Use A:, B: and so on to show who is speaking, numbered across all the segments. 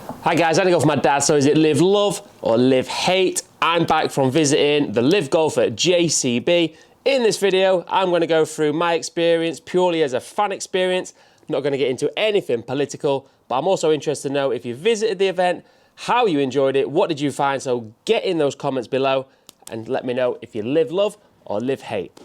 A: Hi guys, I had to go for my dad, so is it live love or live hate? I'm back from visiting the LIV Golf at JCB. In this video, I'm going to go through my experience purely as a fan experience. I'm not going to get into anything political, but I'm also interested to know if you visited the event, how you enjoyed it, what did you find? So get in those comments below and let me know if you live love or live hate.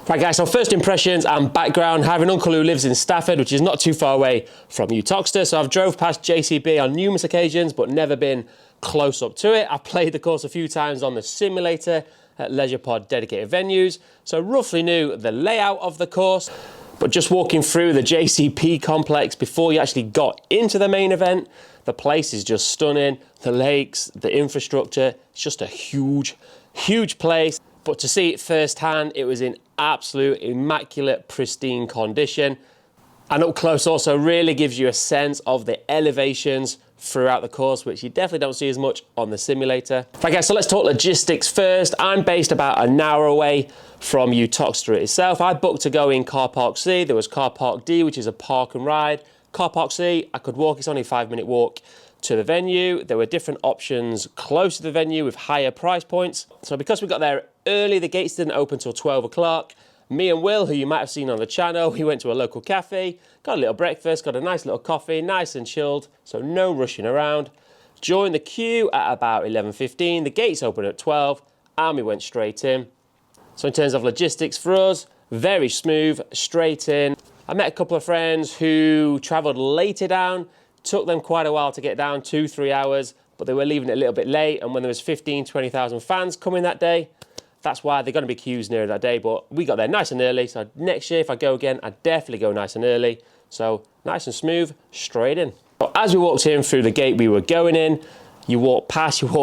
A: Right guys, so first impressions and background. I have an uncle who lives in Stafford, which is not too far away from Uttoxeter. So I've drove past JCB on numerous occasions, but never been close up to it. I've played the course a few times on the simulator at Leisure Pod dedicated venues. So roughly knew the layout of the course, but just walking through the JCP complex before you actually got into the main event, the place is just stunning. The lakes, the infrastructure, it's just a huge, huge place. But to see it firsthand, it was in absolute immaculate, pristine condition. And up close also really gives you a sense of the elevations throughout the course, which you definitely don't see as much on the simulator. Right guys, so let's talk logistics first. I'm based about an hour away from Uttoxeter itself. I booked to go in Car Park C. There was Car Park D, which is a park and ride. Car Park C, I could walk, it's only a 5-minute walk to the venue. There were different options close to the venue with higher price points. So because we got there early, the gates didn't open till 12 o'clock. Me and Will, who you might have seen on the channel, we went to a local cafe, got a little breakfast, got a nice little coffee, nice and chilled, so no rushing around. Joined the queue at about 11:15. The gates opened at 12 and we went straight in. So in terms of logistics for us, very smooth, straight in. I met a couple of friends who travelled later down. Took them quite a while to get down, 2-3 hours, but they were leaving it a little bit late. And when there was 15,000-20,000 fans coming that day, that's why they're going to be queues near that day. But we got there nice and early. So next year, if I go again, I'd definitely go nice and early. So nice and smooth, straight in. But as we walked in through the gate we were going in, you walk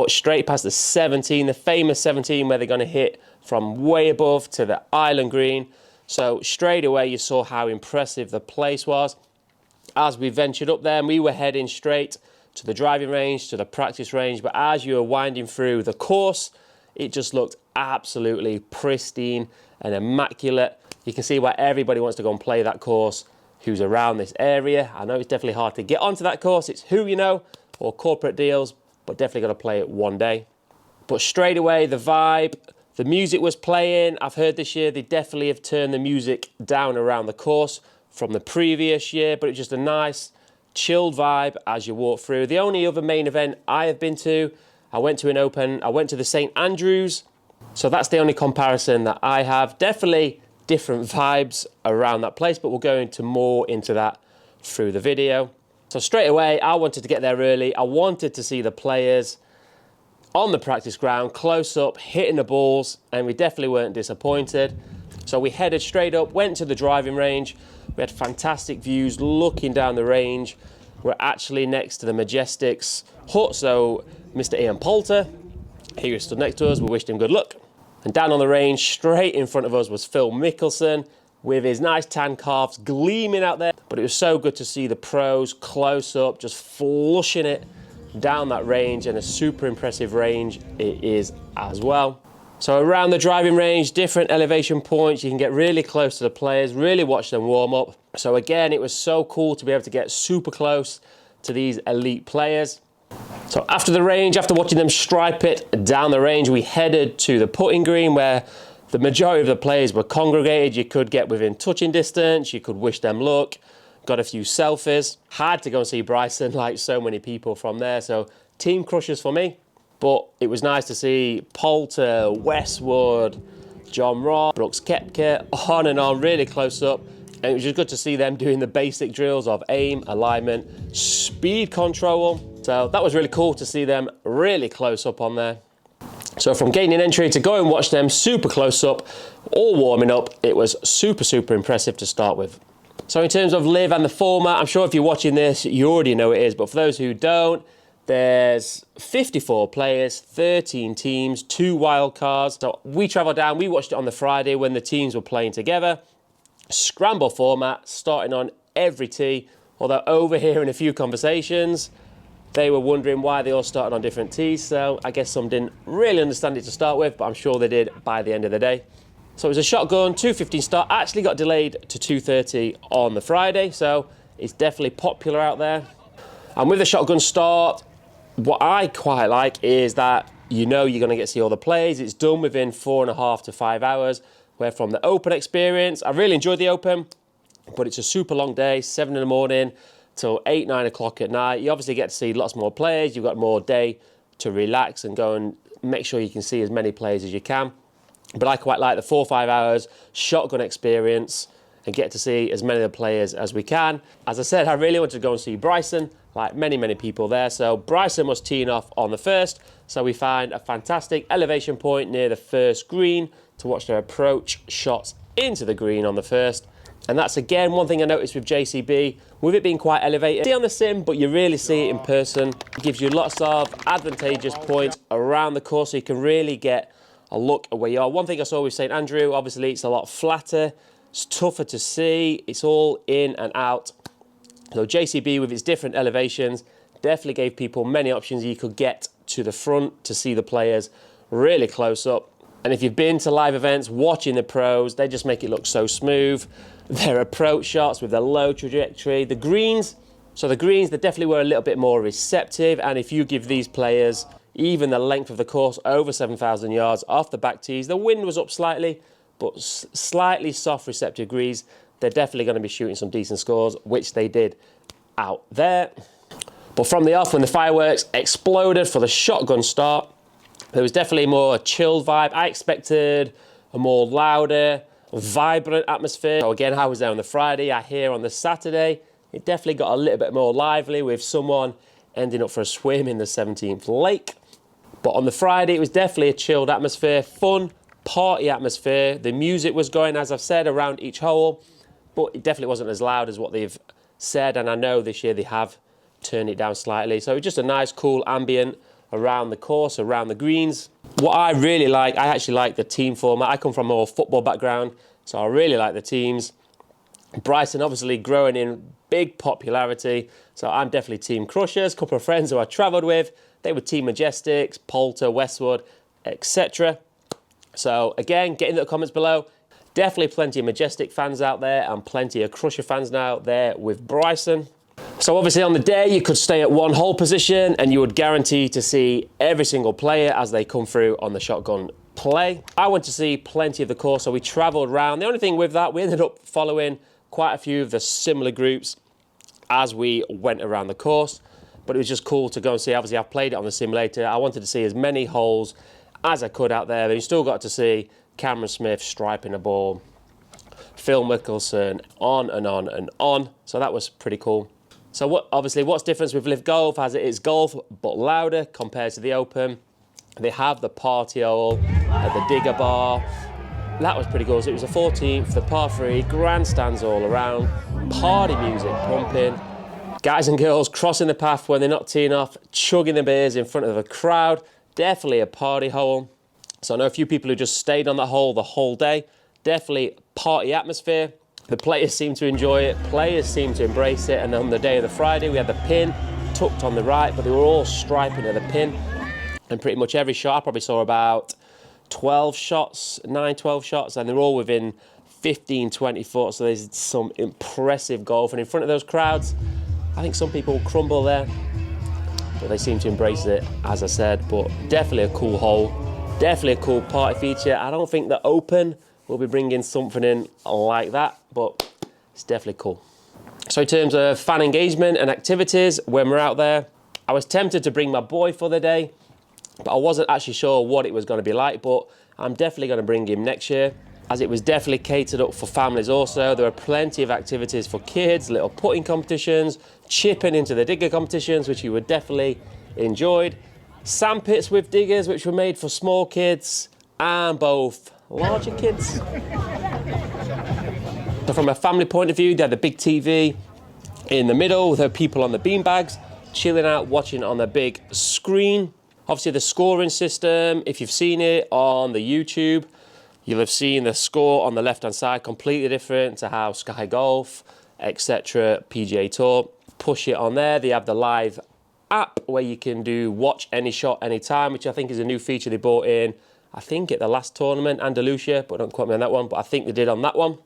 A: straight past the 17, the famous 17, where they're going to hit from way above to the island green. So straight away, you saw how impressive the place was. As we ventured up there, we were heading straight to the driving range, to the practice range. But as you were winding through the course, it just looked absolutely pristine and immaculate. You can see why everybody wants to go and play that course who's around this area. I know it's definitely hard to get onto that course. It's who you know or corporate deals, but definitely got to play it one day. But straight away, the vibe, the music was playing. I've heard this year they definitely have turned the music down around the course from the previous year, but it's just a nice chilled vibe as you walk through. The only other main event I have been to, I went to the St. Andrews. So that's the only comparison that I have. Definitely different vibes around that place, but we'll go into that through the video. So straight away, I wanted to get there early. I wanted to see the players on the practice ground, close up, hitting the balls, and we definitely weren't disappointed. So we headed straight up, went to the driving range. We had fantastic views looking down the range. We're actually next to the Majestic's hut, so Mr. Ian Poulter, he stood next to us, we wished him good luck. And down on the range, straight in front of us, was Phil Mickelson with his nice tan calves gleaming out there. But it was so good to see the pros close up, just flushing it down that range, and a super impressive range it is as well. So around the driving range, different elevation points, you can get really close to the players, really watch them warm up. So again, it was so cool to be able to get super close to these elite players. So after the range, after watching them stripe it down the range, we headed to the putting green where the majority of the players were congregated. You could get within touching distance, you could wish them luck, got a few selfies. Had to go and see Bryson like so many people from there. So team crushers for me. But it was nice to see Poulter, Westwood, John Ross, Brooks Koepka, on and on, really close up. And it was just good to see them doing the basic drills of aim, alignment, speed control. So that was really cool to see them really close up on there. So from gaining entry to go and watch them super close up, all warming up, it was super, super impressive to start with. So in terms of LIV and the format, I'm sure if you're watching this, you already know it is. But for those who don't, there's 54 players, 13 teams, 2 wild cards. So we travelled down, we watched it on the Friday when the teams were playing together. Scramble format, starting on every tee. Although overhearing a few conversations, they were wondering why they all started on different tees. So I guess some didn't really understand it to start with, but I'm sure they did by the end of the day. So it was a shotgun, 2:15 start, actually got delayed to 2:30 on the Friday. So it's definitely popular out there. And with the shotgun start, what I quite like is that you know you're going to get to see all the plays. It's done within 4.5 to 5 hours. Where from the Open experience, I really enjoyed the Open, but it's a super long day, 7 in the morning till 8, 9 o'clock at night. You obviously get to see lots more players. You've got more day to relax and go and make sure you can see as many players as you can. But I quite like the 4 or 5 hours shotgun experience and get to see as many of the players as we can. As I said, I really wanted to go and see Bryson, like many people there. So Bryson was teeing off on the first. So we find a fantastic elevation point near the first green to watch their approach shots into the green on the first. And that's again one thing I noticed with JCB, with it being quite elevated. See on the sim, but you really see it in person. It gives you lots of advantageous points around the course, so you can really get a look at where you are. One thing I saw with St Andrew, obviously it's a lot flatter, it's tougher to see, it's all in and out. So JCB with its different elevations definitely gave people many options. You could get to the front to see the players really close up. And if you've been to live events, watching the pros, they just make it look so smooth. Their approach shots with their low trajectory, the greens, they definitely were a little bit more receptive. And if you give these players even the length of the course over 7,000 yards off the back tees, the wind was up slightly, but slightly soft receptive greens, they're definitely going to be shooting some decent scores, which they did out there. But from the off, when the fireworks exploded for the shotgun start, there was definitely more a chilled vibe. I expected a more louder, vibrant atmosphere. So again, I was there on the Friday. I hear on the Saturday, it definitely got a little bit more lively with someone ending up for a swim in the 17th lake. But on the Friday, it was definitely a chilled atmosphere, fun, party atmosphere. The music was going, as I've said, around each hole, but it definitely wasn't as loud as what they've said. And I know this year they have turned it down slightly. So just a nice, cool ambient around the course, around the greens. What I really like, I actually like the team format. I come from a more football background, so I really like the teams. Bryson obviously growing in big popularity, so I'm definitely Team Crushers. A couple of friends who I travelled with, they were Team Majestics, Poulter, Westwood, etc. So again, get in the comments below. Definitely plenty of Majestic fans out there and plenty of Crusher fans now there with Bryson. So obviously on the day you could stay at one hole position and you would guarantee to see every single player as they come through on the shotgun play. I went to see plenty of the course, so we travelled around. The only thing with that, we ended up following quite a few of the similar groups as we went around the course, but it was just cool to go and see. Obviously I've played it on the simulator. I wanted to see as many holes as I could out there, but you still got to see Cameron Smith striping a ball, Phil Mickelson, on and on and on. So that was pretty cool. So what's different with LIV Golf, as it is golf, but louder compared to the Open. They have the party hole at the digger bar. That was pretty cool. So it was the 14th, the par 3, grandstands all around, party music pumping, guys and girls crossing the path when they're not teeing off, chugging the beers in front of a crowd. Definitely a party hole. So I know a few people who just stayed on the hole the whole day. Definitely party atmosphere. The players seem to enjoy it, players seem to embrace it, and on the day of the Friday we had the pin tucked on the right, but they were all striping at the pin, and pretty much every shot, I probably saw about 12 shots, 12 shots, and they're all within 15, 20 foot, so there's some impressive golf, and in front of those crowds, I think some people will crumble there, but they seem to embrace it, as I said. But definitely a cool hole, definitely a cool party feature. I don't think the Open will be bringing something in like that, but it's definitely cool. So in terms of fan engagement and activities, when we're out there, I was tempted to bring my boy for the day, but I wasn't actually sure what it was going to be like, but I'm definitely going to bring him next year, as it was definitely catered up for families also. There were plenty of activities for kids, little putting competitions, chipping into the digger competitions, which you would definitely enjoyed. Sandpits with diggers, which were made for small kids and both larger kids. So from a family point of view, they had the big TV in the middle with her people on the beanbags, chilling out, watching on the big screen. Obviously the scoring system, if you've seen it on the YouTube, you'll have seen the score on the left-hand side, completely different to how Sky Golf, etc., PGA Tour push it on there. They have the live app where you can do watch any shot anytime, which I think is a new feature they brought in, I think at the last tournament, Andalusia, but don't quote me on that one, but I think they did on that one.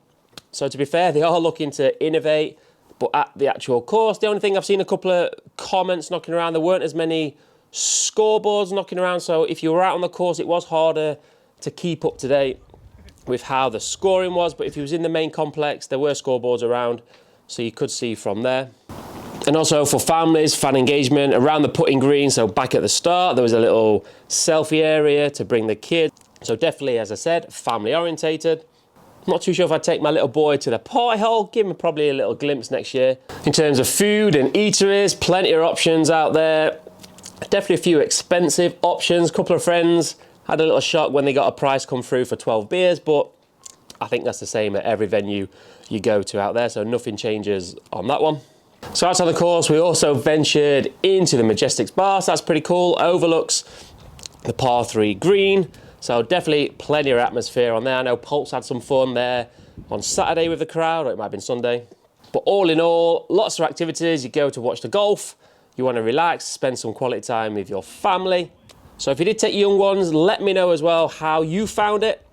A: So to be fair, they are looking to innovate, But at the actual course, the only thing I've seen a couple of comments knocking around, there weren't as many scoreboards knocking around. So if you were out on the course, it was harder to keep up to date with how the scoring was. But if you was in the main complex, there were scoreboards around, so you could see from there. And also for families, fan engagement around the putting green. So back at the start, there was a little selfie area to bring the kids. So definitely, as I said, family orientated. Not too sure if I'd take my little boy to the party hole, give him probably a little glimpse next year. In terms of food and eateries, plenty of options out there. Definitely a few expensive options. A couple of friends had a little shock when they got a price come through for 12 beers, but I think that's the same at every venue you go to out there, so nothing changes on that one. So outside the course, we also ventured into the Majestics bar, so that's pretty cool. Overlooks the par 3 green, so definitely plenty of atmosphere on there. I know Pulse had some fun there on Saturday with the crowd, or it might have been Sunday. But all in all, lots of activities. You go to watch the golf, you want to relax, spend some quality time with your family. So if you did take young ones, let me know as well how you found it.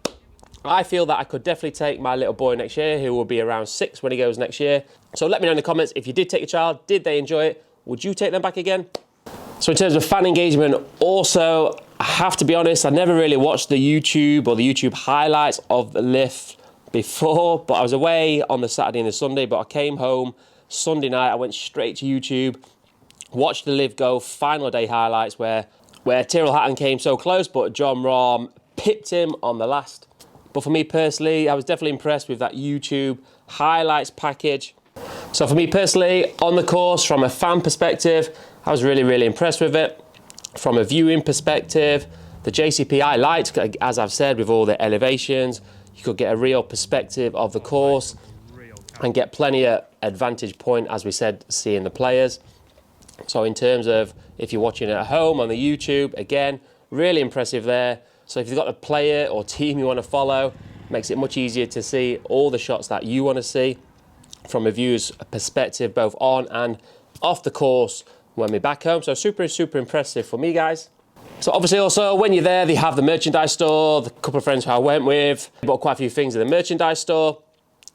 A: I feel that I could definitely take my little boy next year, who will be around 6 when he goes next year. So let me know in the comments, if you did take your child, did they enjoy it? Would you take them back again? So in terms of fan engagement, also, I have to be honest, I never really watched the YouTube or the YouTube highlights of the LIV before, but I was away on the Saturday and the Sunday, but I came home Sunday night, I went straight to YouTube, watched the LIV Golf final day highlights where Tyrrell Hatton came so close, but John Rahm pipped him on the last. But for me personally, I was definitely impressed with that YouTube highlights package. So for me personally, on the course, from a fan perspective, I was really, really impressed with it. From a viewing perspective, the JCP I liked, as I've said, with all the elevations, you could get a real perspective of the course and get plenty of advantage point, as we said, seeing the players. So in terms of if you're watching at home on the YouTube, again, really impressive there. So if you've got a player or team you want to follow, makes it much easier to see all the shots that you want to see from a viewer's perspective, both on and off the course when we're back home. So super, super impressive for me, guys. So obviously also when you're there, they have the merchandise store. The couple of friends who I went with bought quite a few things in the merchandise store.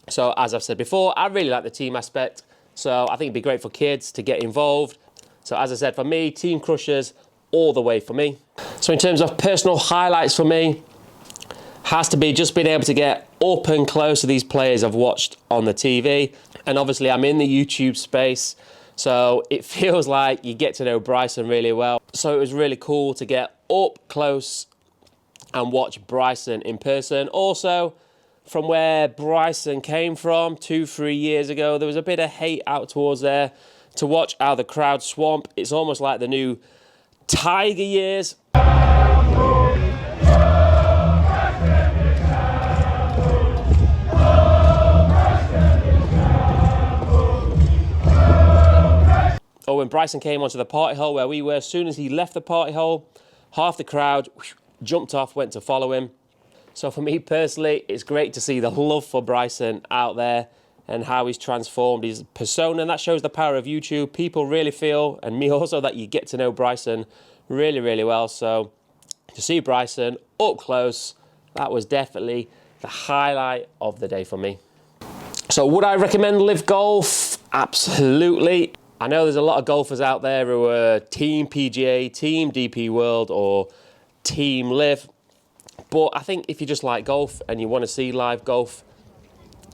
A: So as I've said before, I really like the team aspect. So I think it'd be great for kids to get involved. So as I said, for me, Team Crushers all the way for me. So in terms of personal highlights for me, has to be just being able to get up and close to these players I've watched on the TV. And obviously I'm in the YouTube space, so it feels like you get to know Bryson really well. So it was really cool to get up close and watch Bryson in person. Also, from where Bryson came from 2-3 years ago, there was a bit of hate out towards there. To watch how the crowd swamp, it's almost like the new Tiger years. Or when Bryson came onto the party hole where we were, as soon as he left the party hole, half the crowd jumped off, went to follow him. So for me personally, it's great to see the love for Bryson out there and how he's transformed his persona. And that shows the power of YouTube. People really feel, and me also, that you get to know Bryson really, really well. So to see Bryson up close, that was definitely the highlight of the day for me. So would I recommend LIV Golf? Absolutely. I know there's a lot of golfers out there who are Team PGA, Team DP World, or Team LIV. But I think if you just like golf and you want to see live golf,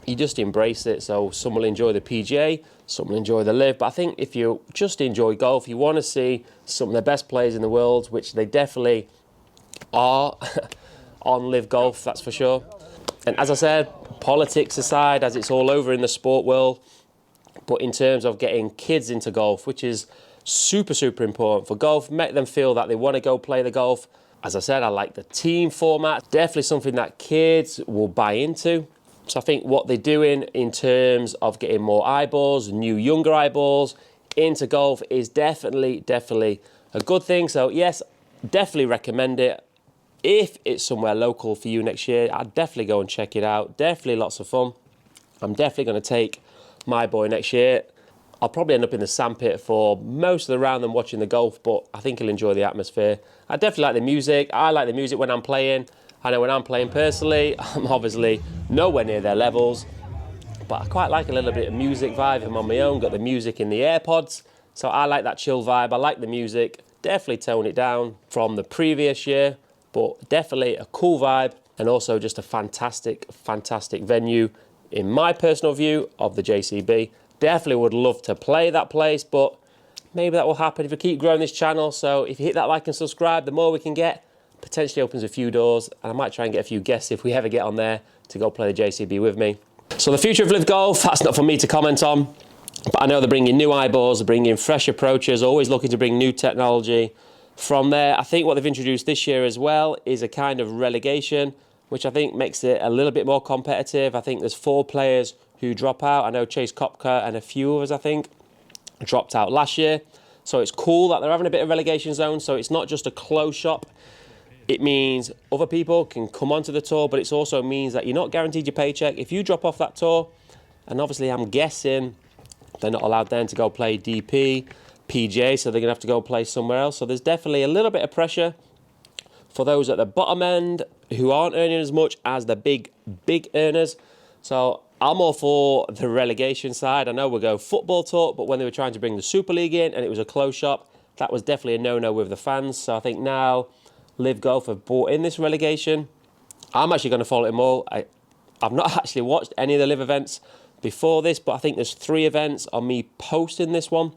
A: you just embrace it. So some will enjoy the PGA, some will enjoy the LIV. But I think if you just enjoy golf, you want to see some of the best players in the world, which they definitely are on LIV Golf, that's for sure. And as I said, politics aside, as it's all over in the sport world, but in terms of getting kids into golf, which is super, super important for golf, make them feel that they want to go play the golf. As I said, I like the team format, definitely something that kids will buy into. So I think what they're doing in terms of getting more eyeballs, new younger eyeballs into golf is definitely a good thing. So yes, definitely recommend it. If it's somewhere local for you next year, I'd definitely go and check it out. Definitely lots of fun. I'm definitely going to take my boy next year. I'll probably end up in the sandpit for most of the round and watching the golf, but I think he'll enjoy the atmosphere. I definitely like the music. I like the music when I'm playing. I know when I'm playing personally, I'm obviously nowhere near their levels, but I quite like a little bit of music vibe. I'm on my own, got the music in the AirPods, so I like that chill vibe. I like the music. Definitely tone it down from the previous year, but definitely a cool vibe, and also just a fantastic, fantastic venue in my personal view of the JCB. Definitely would love to play that place, but maybe that will happen if we keep growing this channel. So if you hit that like and subscribe, the more we can get, potentially opens a few doors, and I might try and get a few guests if we ever get on there to go play the JCB with me. So the future of LIV Golf, that's not for me to comment on, but I know they're bringing new eyeballs, they're bringing fresh approaches, always looking to bring new technology. From there, I think what they've introduced this year as well is a kind of relegation, which I think makes it a little bit more competitive. I think there's 4 players who drop out. I know Chase Kopka and a few others, I think, dropped out last year. So it's cool that they're having a bit of relegation zone, so it's not just a closed shop. It means other people can come onto the tour, but it also means that you're not guaranteed your paycheck. If you drop off that tour, and obviously I'm guessing they're not allowed then to go play DP, PGA, so they're going to have to go play somewhere else. So there's definitely a little bit of pressure for those at the bottom end who aren't earning as much as the big earners. So I'm all for the relegation side. I know we'll go football talk, but when they were trying to bring the Super League in and it was a closed shop, that was definitely a no-no with the fans. So I think now LIV Golf have brought in this relegation. I'm actually going to follow it more. I've not actually watched any of the LIV events before this, but I think there's 3 events on me posting this one.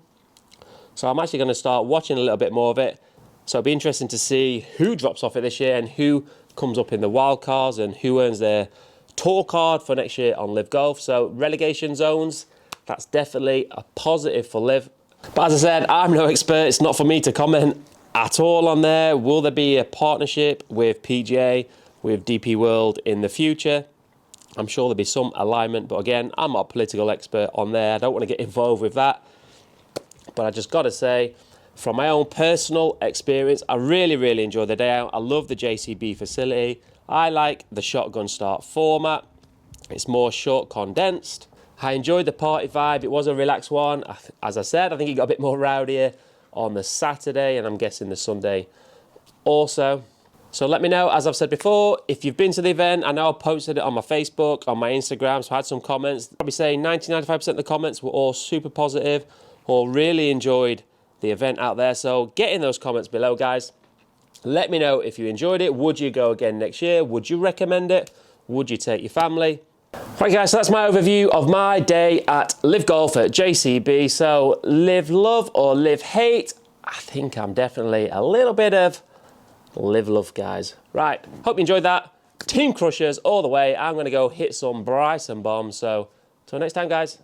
A: So I'm actually going to start watching a little bit more of it. So it'll be interesting to see who drops off it this year and who comes up in the wild cards and who earns their tour card for next year on LIV Golf. So relegation zones, that's definitely a positive for LIV. But as I said, I'm no expert. It's not for me to comment at all on there. Will there be a partnership with PGA, with DP World in the future? I'm sure there'll be some alignment, but again, I'm not a political expert on there. I don't want to get involved with that. But I just got to say, from my own personal experience, I really enjoyed the day out. I love the JCB facility. I like the shotgun start format. It's more short, condensed. I enjoyed the party vibe. It was a relaxed one. As I said, I think it got a bit more rowdier on the Saturday, and I'm guessing the Sunday also. So let me know, as I've said before, if you've been to the event. I know I posted it on my Facebook, on my Instagram, so I had some comments. I'll be saying 90-95% of the comments were all super positive, or really enjoyed the event out there. So get in those comments below, guys. Let me know if you enjoyed it. Would you go again next year? Would you recommend it? Would you take your family? Right guys, so that's my overview of my day at LIV Golf at JCB. So LIV love or LIV hate? I think I'm definitely a little bit of LIV love, guys. Right, hope you enjoyed that. Team crushers all the way. I'm going to go hit some Bryson bombs. So till next time, guys.